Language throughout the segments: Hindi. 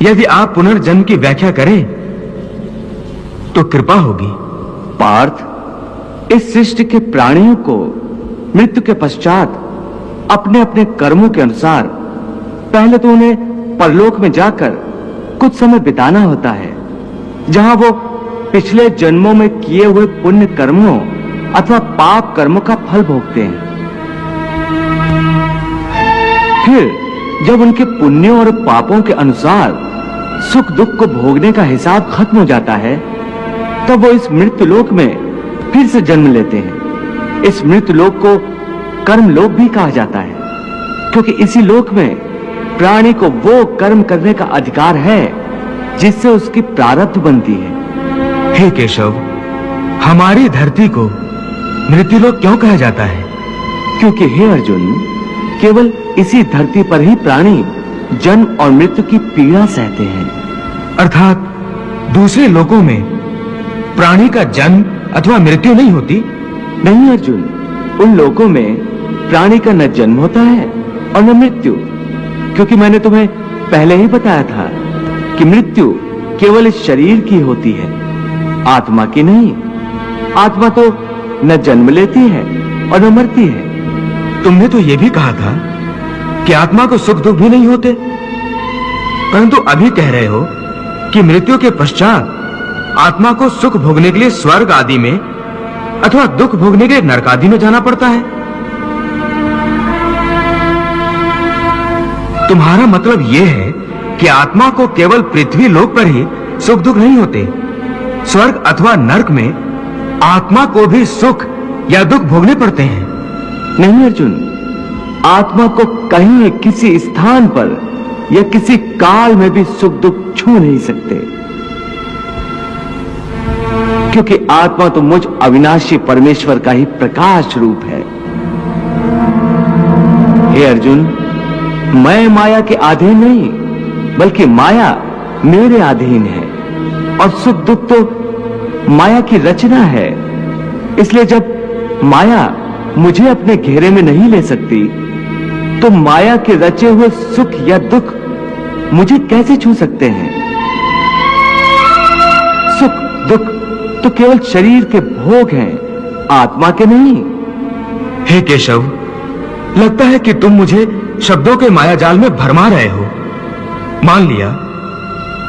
यदि आप पुनर्जन्म की व्याख्या करें तो कृपा होगी। पार्थ, इस सृष्टि के प्राणियों को मृत्यु के पश्चात अपने अपने कर्मों के अनुसार पहले तो उन्हें परलोक में जाकर कुछ समय बिताना होता है, जहां वो पिछले जन्मों में किए हुए पुण्य कर्मों अथवा पाप कर्मों का फल भोगते हैं। फिर जब उनके पुण्यों और पापों के अनुसार सुख दुख को भोगने का हिसाब खत्म हो जाता है, तब वो इस मृत्यु लोक में फिर से जन्म लेते हैं। इस मृत्यु लोक को कर्म लोक भी कहा जाता है, क्योंकि इसी लोक में प्राणी को वो कर्म करने का अधिकार है जिससे उसकी प्रारब्ध बनती है। हे केशव, हमारी धरती को मृत्युलोक क्यों कहा जाता है? क्योंकि हे अर्जुन, केवल इसी धरती पर ही प्राणी जन्म और मृत्यु की पीड़ा सहते हैं। अर्थात दूसरे लोकों में प्राणी का जन्म अथवा मृत्यु नहीं होती? नहीं अर्जुन, उन लोकों में प्राणी का न जन्म होता है और न मृत्यु, क्योंकि मैंने तुम्हें पहले ही बताया था कि मृत्यु केवल इस शरीर की होती है, आत्मा की नहीं। आत्मा तो न जन्म लेती है और न मरती है। तुमने तो यह भी कहा था कि आत्मा को सुख दुख भी नहीं होते, परंतु अभी कह रहे हो कि मृत्यु के पश्चात आत्मा को सुख भोगने के लिए स्वर्ग आदि में अथवा दुख भोगने के लिए नरक आदि में जाना पड़ता है। तुम्हारा मतलब यह है कि आत्मा को केवल पृथ्वी लोक पर ही सुख दुख नहीं होते, स्वर्ग अथवा नरक में आत्मा को भी सुख या दुख भोगने पड़ते हैं। नहीं अर्जुन, आत्मा को कहीं किसी स्थान पर या किसी काल में भी सुख दुख छू नहीं सकते, क्योंकि आत्मा तो मुझ अविनाशी परमेश्वर का ही प्रकाश रूप है। हे अर्जुन, मैं माया के अधीन नहीं, बल्कि माया मेरे अधीन है, और सुख दुख तो माया की रचना है। इसलिए जब माया मुझे अपने घेरे में नहीं ले सकती, तो माया के रचे हुए सुख या दुख मुझे कैसे छू सकते हैं? सुख दुख तो केवल शरीर के भोग हैं, आत्मा के नहीं। हे केशव, लगता है कि तुम मुझे शब्दों के मायाजाल में भरमा रहे हो। मान लिया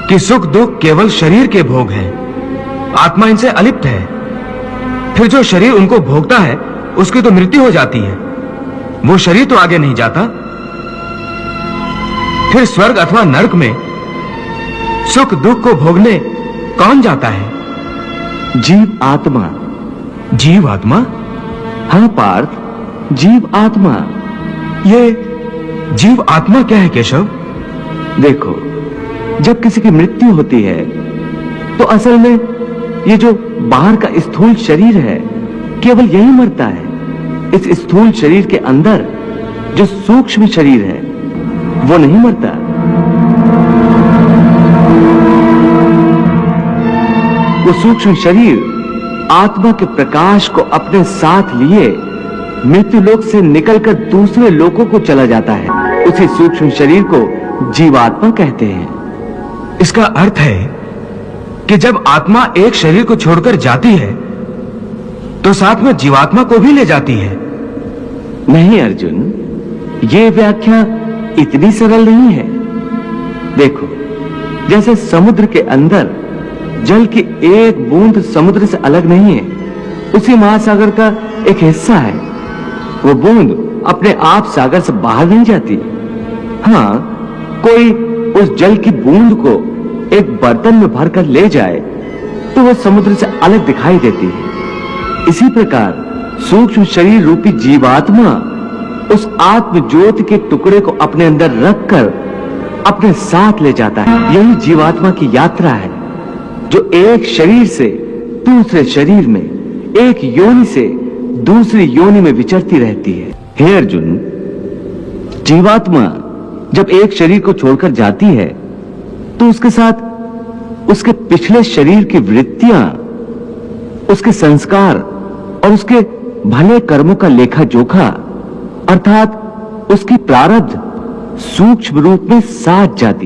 कि सुख दुख केवल शरीर के भोग हैं, आत्मा इनसे अलिप्त है, फिर जो शरीर उनको भोगता है उसकी तो मृत्यु हो जाती है, वो शरीर तो आगे नहीं जाता। फिर स्वर्ग अथवा नरक में सुख दुख को भोगने कौन जाता है? जीव आत्मा। जीव आत्मा? हाँ पार्थ, जीव आत्मा। ये जीव आत्मा क्या है केशव? देखो, जब किसी की मृत्यु होती है तो असल में ये जो बाहर का स्थूल शरीर है केवल यही मरता है। इस स्थूल शरीर के अंदर जो सूक्ष्म शरीर है वो नहीं मरता। वो सूक्ष्म शरीर आत्मा के प्रकाश को अपने साथ लिए मृत्यु लोक से निकलकर दूसरे लोकों को चला जाता है। उसी सूक्ष्म शरीर को जीवात्मा कहते हैं। इसका अर्थ है कि जब आत्मा एक शरीर को छोड़कर जाती है तो साथ में जीवात्मा को भी ले जाती है। नहीं अर्जुन, ये व्याख्या इतनी सरल नहीं है। देखो, जैसे समुद्र के अंदर जल की एक बूंद समुद्र से अलग नहीं है, उसी महासागर का एक हिस्सा है। वो बूंद अपने आप सागर से बाहर नहीं जाती। हाँ, कोई उस जल की बूंद को एक बर्तन में भरकर ले जाए तो वो समुद्र से अलग दिखाई देती है। इसी प्रकार सूक्ष्म शरीर रूपी जीवात्मा उस आत्म ज्योति के टुकड़े को अपने अंदर रखकर अपने साथ ले जाता है। यही जीवात्मा की यात्रा है, जो एक शरीर से दूसरे शरीर में, एक योनि से दूसरी योनि में विचरती रहती है। हे अर्जुन, जीवात्मा जब एक शरीर को छोड़कर जाती है तो उसके साथ उसके पिछले शरीर की वृत्तियां, उसके संस्कार और उसके भले कर्मों का लेखा जोखा अर्थात उसकी प्रारब्ध सूक्ष्म रूप में साथ जाती।